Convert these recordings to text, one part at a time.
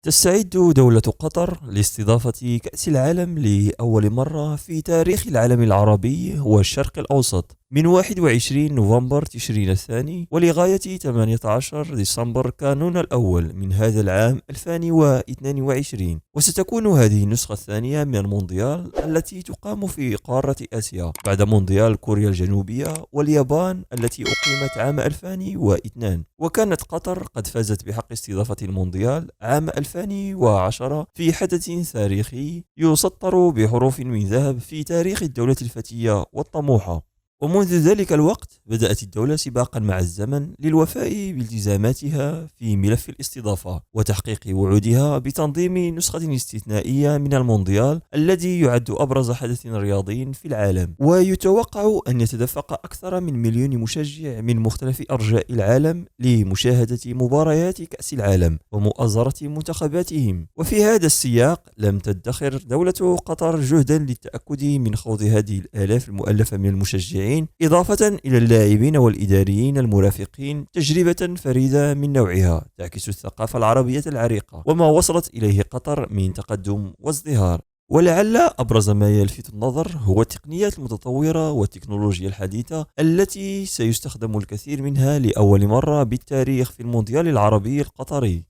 تستعد دولة قطر لاستضافة كأس العالم لأول مرة في تاريخ العالم العربي والشرق الأوسط من 21 نوفمبر تشرين الثاني ولغاية 18 ديسمبر كانون الأول من هذا العام 2022. وستكون هذه النسخة الثانية من المونديال التي تقام في قارة آسيا بعد مونديال كوريا الجنوبية واليابان التي أقيمت عام 2002. وكانت قطر قد فازت بحق استضافة المونديال عام 2010 في حدث تاريخي يسطر بحروف من ذهب في تاريخ الدولة الفتية والطموحة. ومنذ ذلك الوقت بدأت الدولة سباقا مع الزمن للوفاء بالتزاماتها في ملف الاستضافة وتحقيق وعودها بتنظيم نسخة استثنائية من المونديال الذي يعد أبرز حدث رياضي في العالم. ويتوقع أن يتدفق أكثر من مليون مشجع من مختلف أرجاء العالم لمشاهدة مباريات كأس العالم ومؤازرة منتخباتهم. وفي هذا السياق لم تدخر دولة قطر جهدا للتأكد من خوض هذه الآلاف المؤلفة من المشجعين إضافة إلى اللاعبين والإداريين المرافقين تجربة فريدة من نوعها تعكس الثقافة العربية العريقة وما وصلت إليه قطر من تقدم وازدهار. ولعل أبرز ما يلفت النظر هو التقنيات المتطورة والتكنولوجيا الحديثة التي سيستخدم الكثير منها لأول مرة بالتاريخ في المونديال العربي القطري.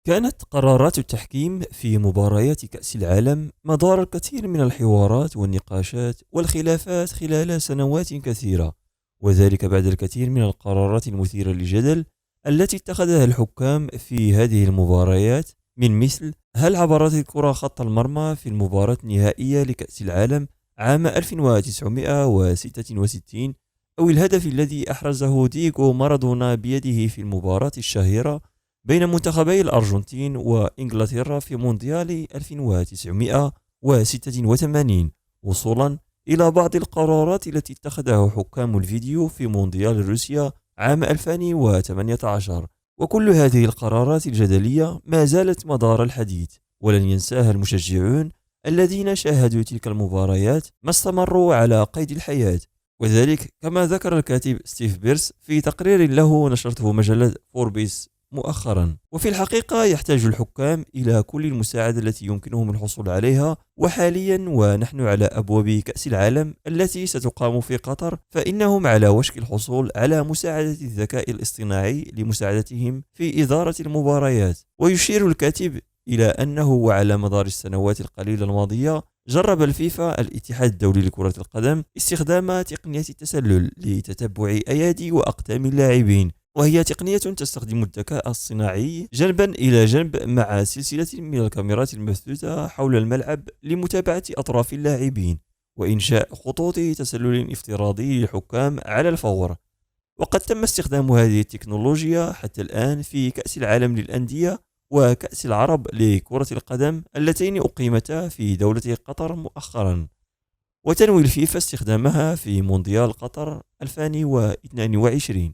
كانت قرارات التحكيم في مباريات كأس العالم مدار الكثير من الحوارات والنقاشات والخلافات خلال سنوات كثيرة، وذلك بعد الكثير من القرارات المثيرة للجدل التي اتخذها الحكام في هذه المباريات، من مثل هل عبرت الكرة خط المرمى في المباراة النهائية لكأس العالم عام 1966 أو الهدف الذي أحرزه ديغو مارادونا بيده في المباراة الشهيرة بين منتخبي الأرجنتين وإنجلترا في مونديال 1986، وصولا إلى بعض القرارات التي اتخذها حكام الفيديو في مونديال روسيا عام 2018. وكل هذه القرارات الجدلية ما زالت مدار الحديث، ولن ينساها المشجعون الذين شاهدوا تلك المباريات ما استمروا على قيد الحياة. وذلك كما ذكر الكاتب ستيف بيرس في تقرير له نشرته مجلة فوربيس مؤخرا. وفي الحقيقة يحتاج الحكام إلى كل المساعدة التي يمكنهم الحصول عليها، وحاليا ونحن على أبواب كأس العالم التي ستقام في قطر فإنهم على وشك الحصول على مساعدة الذكاء الاصطناعي لمساعدتهم في إدارة المباريات. ويشير الكاتب إلى أنه وعلى مدار السنوات القليلة الماضية جرب الفيفا الاتحاد الدولي لكرة القدم استخدام تقنية التسلل لتتبع أيادي وأقدام اللاعبين، وهي تقنية تستخدم الذكاء الصناعي جنبا إلى جنب مع سلسلة من الكاميرات المبثوثة حول الملعب لمتابعة أطراف اللاعبين وإنشاء خطوط تسلل افتراضي للحكام على الفور. وقد تم استخدام هذه التكنولوجيا حتى الآن في كأس العالم للأندية وكأس العرب لكرة القدم اللتين أقيمتا في دولة قطر مؤخرا، وتنوي الفيفا استخدامها في مونديال قطر 2022.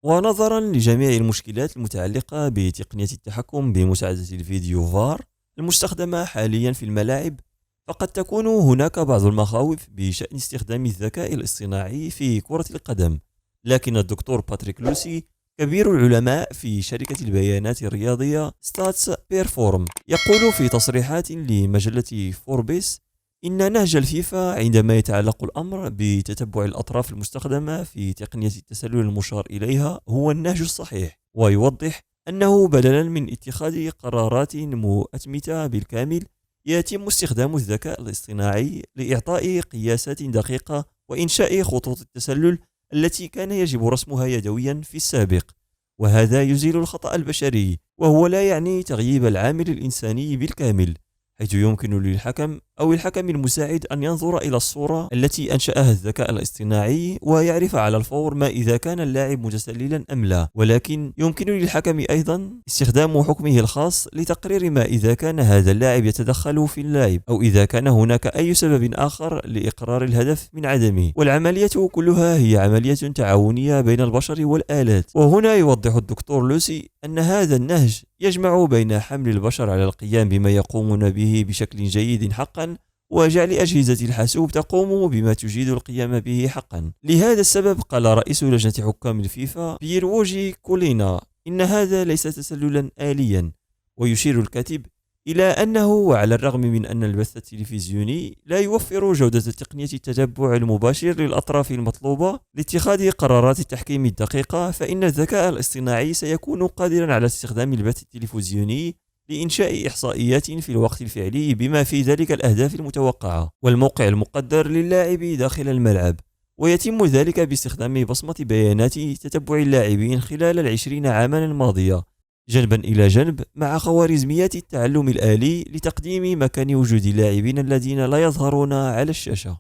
ونظرا لجميع المشكلات المتعلقة بتقنية التحكم بمساعدة الفيديو فار المستخدمة حاليا في الملاعب، فقد تكون هناك بعض المخاوف بشأن استخدام الذكاء الاصطناعي في كرة القدم. لكن الدكتور باتريك لوسي كبير العلماء في شركة البيانات الرياضية ستاتس بيرفورم يقول في تصريحات لمجلة فوربيس إن نهج الفيفا عندما يتعلق الأمر بتتبع الأطراف المستخدمة في تقنية التسلل المشار إليها هو النهج الصحيح، ويوضح أنه بدلا من اتخاذ قرارات مؤتمتة بالكامل يتم استخدام الذكاء الاصطناعي لإعطاء قياسات دقيقة وإنشاء خطوط التسلل التي كان يجب رسمها يدويا في السابق، وهذا يزيل الخطأ البشري، وهو لا يعني تغييب العامل الإنساني بالكامل، حيث يمكن للحكم أو الحكم المساعد أن ينظر إلى الصورة التي أنشأها الذكاء الاصطناعي ويعرف على الفور ما إذا كان اللاعب متسللا أم لا، ولكن يمكن للحكم أيضا استخدام حكمه الخاص لتقرير ما إذا كان هذا اللاعب يتدخل في اللعب، أو إذا كان هناك أي سبب آخر لإقرار الهدف من عدمه. والعملية كلها هي عملية تعاونية بين البشر والآلات. وهنا يوضح الدكتور لوسي أن هذا النهج يجمع بين حمل البشر على القيام بما يقومون به بشكل جيد حقا، وجعل أجهزة الحاسوب تقوم بما تجيد القيام به حقا. لهذا السبب قال رئيس لجنة حكام الفيفا بيروجي كولينا إن هذا ليس تسللا آليا، ويشير الكاتب إلى أنه وعلى الرغم من أن البث التلفزيوني لا يوفر جودة تقنية التتبع المباشر للأطراف المطلوبة لاتخاذ قرارات التحكيم الدقيقة، فإن الذكاء الاصطناعي سيكون قادرا على استخدام البث التلفزيوني لإنشاء إحصائيات في الوقت الفعلي بما في ذلك الأهداف المتوقعة والموقع المقدر للاعب داخل الملعب، ويتم ذلك باستخدام بصمة بيانات تتبع اللاعبين خلال 20 عاما الماضية جنبا إلى جنب مع خوارزميات التعلم الآلي لتقديم مكان وجود اللاعبين الذين لا يظهرون على الشاشة.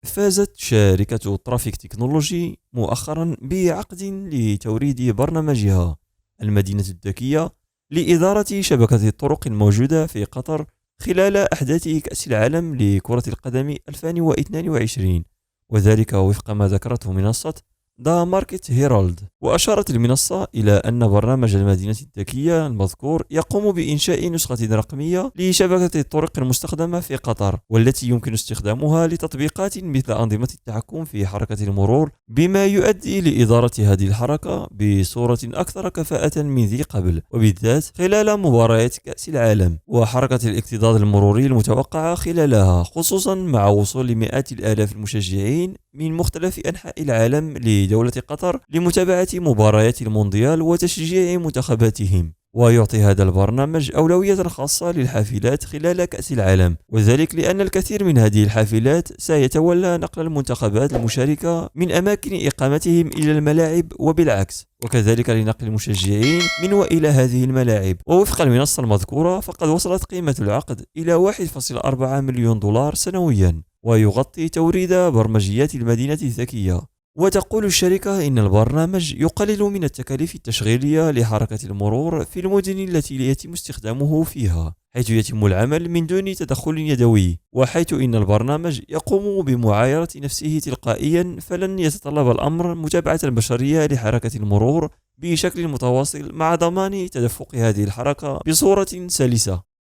فازت شركة ترافيك تكنولوجي مؤخرا بعقد لتوريد برنامجها المدينة الذكية لإدارة شبكة الطرق الموجودة في قطر خلال أحداث كأس العالم لكرة القدم 2022، وذلك وفق ما ذكرته منصة دا ماركت هيرالد. وأشارت المنصة إلى أن برنامج المدينة الذكية المذكور يقوم بإنشاء نسخة رقمية لشبكة الطرق المستخدمة في قطر، والتي يمكن استخدامها لتطبيقات مثل أنظمة التحكم في حركة المرور، بما يؤدي لإدارة هذه الحركة بصورة أكثر كفاءة من ذي قبل، وبالذات خلال مباريات كأس العالم وحركة الاكتظاظ المروري المتوقعة خلالها، خصوصا مع وصول مئات الآلاف المشجعين من مختلف أنحاء العالم لدولة قطر لمتابعة مباريات المونديال وتشجيع منتخباتهم. ويعطي هذا البرنامج أولوية خاصة للحافلات خلال كأس العالم، وذلك لأن الكثير من هذه الحافلات سيتولى نقل المنتخبات المشاركة من أماكن إقامتهم إلى الملاعب وبالعكس، وكذلك لنقل المشجعين من وإلى هذه الملاعب. ووفق المنصة المذكورة فقد وصلت قيمة العقد إلى 1.4 مليون دولار سنويا، ويغطي توريد برمجيات المدينة الذكية. وتقول الشركة إن البرنامج يقلل من التكاليف التشغيلية لحركة المرور في المدن التي يتم استخدامه فيها، حيث يتم العمل من دون تدخل يدوي، وحيث إن البرنامج يقوم بمعايرة نفسه تلقائيا، فلن يتطلب الأمر متابعة بشرية لحركة المرور بشكل متواصل مع ضمان تدفق هذه الحركة بصورة سلسة.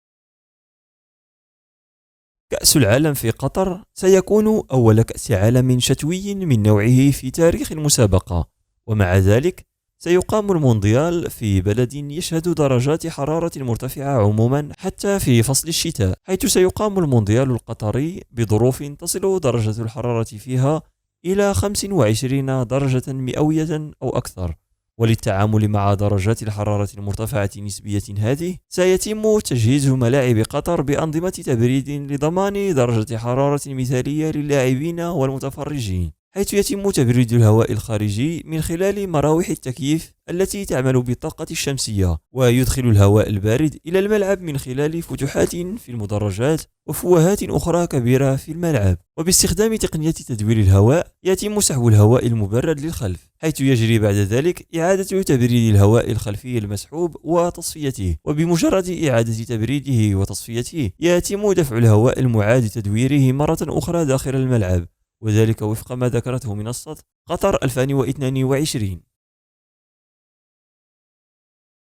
كأس العالم في قطر سيكون أول كأس عالم شتوي من نوعه في تاريخ المسابقة، ومع ذلك سيقام المونديال في بلد يشهد درجات حرارة مرتفعة عموما حتى في فصل الشتاء، حيث سيقام المونديال القطري بظروف تصل درجة الحرارة فيها إلى 25 درجة مئوية أو أكثر. وللتعامل مع درجات الحرارة المرتفعة نسبية هذه سيتم تجهيز ملاعب قطر بأنظمة تبريد لضمان درجة حرارة مثالية للاعبين والمتفرجين، حيث يتم تبريد الهواء الخارجي من خلال مراوح التكييف التي تعمل بالطاقة الشمسية، ويدخل الهواء البارد إلى الملعب من خلال فتحات في المدرجات وفوهات أخرى كبيرة في الملعب. وباستخدام تقنية تدوير الهواء يتم سحب الهواء المبرد للخلف، حيث يجري بعد ذلك إعادة تبريد الهواء الخلفي المسحوب وتصفيته، وبمجرد إعادة تبريده وتصفيته يتم دفع الهواء المعاد تدويره مرة أخرى داخل الملعب، وذلك وفق ما ذكرته منصة قطر 2022.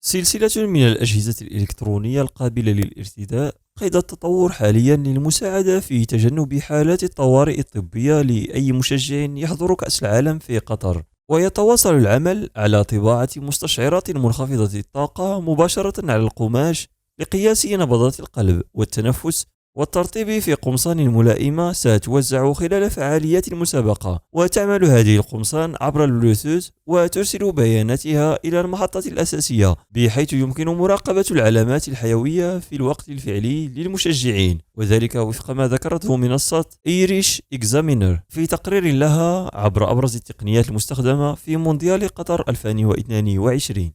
سلسلة من الأجهزة الإلكترونية القابلة للارتداء قيد التطور حاليا للمساعدة في تجنب حالات الطوارئ الطبية لأي مشجع يحضر كأس العالم في قطر. ويتواصل العمل على طباعة مستشعرات منخفضة الطاقة مباشرة على القماش لقياس نبضات القلب والتنفس والترطيب في قمصان ملائمة ستوزع خلال فعاليات المسابقة. وتعمل هذه القمصان عبر البلوتوث وترسل بياناتها إلى المحطة الأساسية، بحيث يمكن مراقبة العلامات الحيوية في الوقت الفعلي للمشجعين، وذلك وفق ما ذكرته منصة إيريش إكزامينر في تقرير لها عبر أبرز التقنيات المستخدمة في مونديال قطر 2022.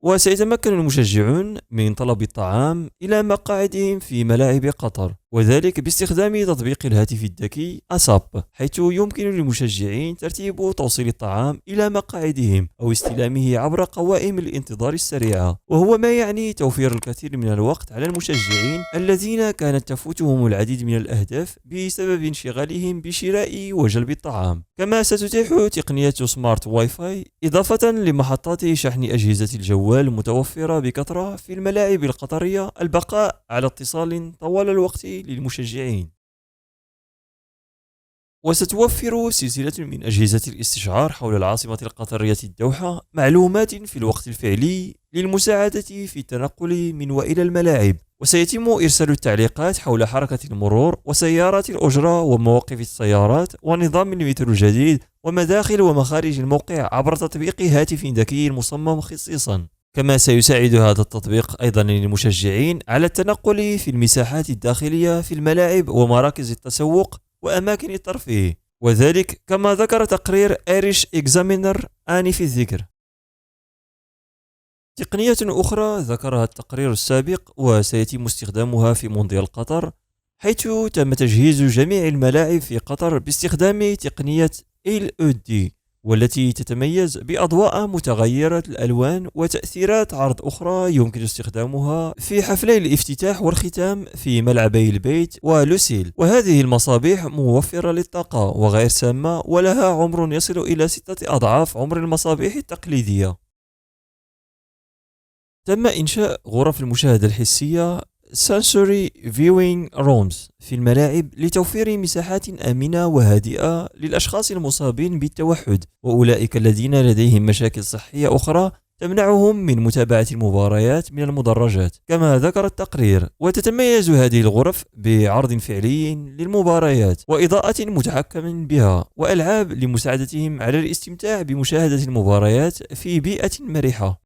وسيتمكن المشجعون من طلب الطعام إلى مقاعدهم في ملاعب قطر، وذلك باستخدام تطبيق الهاتف الذكي أساب، حيث يمكن للمشجعين ترتيب توصيل الطعام إلى مقاعدهم أو استلامه عبر قوائم الانتظار السريعة، وهو ما يعني توفير الكثير من الوقت على المشجعين الذين كانت تفوتهم العديد من الأهداف بسبب انشغالهم بشراء وجلب الطعام. كما ستتيح تقنية سمارت واي فاي إضافة لمحطات شحن أجهزة الجوال المتوفرة بكثرة في الملاعب القطرية البقاء على اتصال طوال الوقت للمشجعين. وستوفر سلسلة من أجهزة الاستشعار حول العاصمة القطرية الدوحة معلومات في الوقت الفعلي للمساعدة في التنقل من وإلى الملاعب، وسيتم إرسال التعليقات حول حركة المرور وسيارات الأجرة ومواقف السيارات ونظام المترو الجديد ومداخل ومخارج الموقع عبر تطبيق هاتف ذكي مصمم خصيصا. كما سيساعد هذا التطبيق أيضا للمشجعين على التنقل في المساحات الداخلية في الملاعب ومراكز التسوق وأماكن الترفيه، وذلك كما ذكر تقرير إيريش إكزامينر آنف الذكر. تقنية أخرى ذكرها التقرير السابق وسيتم استخدامها في مونديال قطر، حيث تم تجهيز جميع الملاعب في قطر باستخدام تقنية LED، والتي تتميز بأضواء متغيرة الألوان وتأثيرات عرض أخرى يمكن استخدامها في حفلي الافتتاح والختام في ملعبي البيت ولوسيل. وهذه المصابيح موفرة للطاقة وغير سامة ولها عمر يصل إلى 6 أضعاف عمر المصابيح التقليدية. تم إنشاء غرف المشاهدة الحسية Sensory Viewing Rooms في الملاعب لتوفير مساحات آمنة وهادئة للأشخاص المصابين بالتوحد وأولئك الذين لديهم مشاكل صحية أخرى تمنعهم من متابعة المباريات من المدرجات. كما ذكر التقرير، وتتميز هذه الغرف بعرض فعلي للمباريات وإضاءة متحكم بها وألعاب لمساعدتهم على الاستمتاع بمشاهدة المباريات في بيئة مريحة.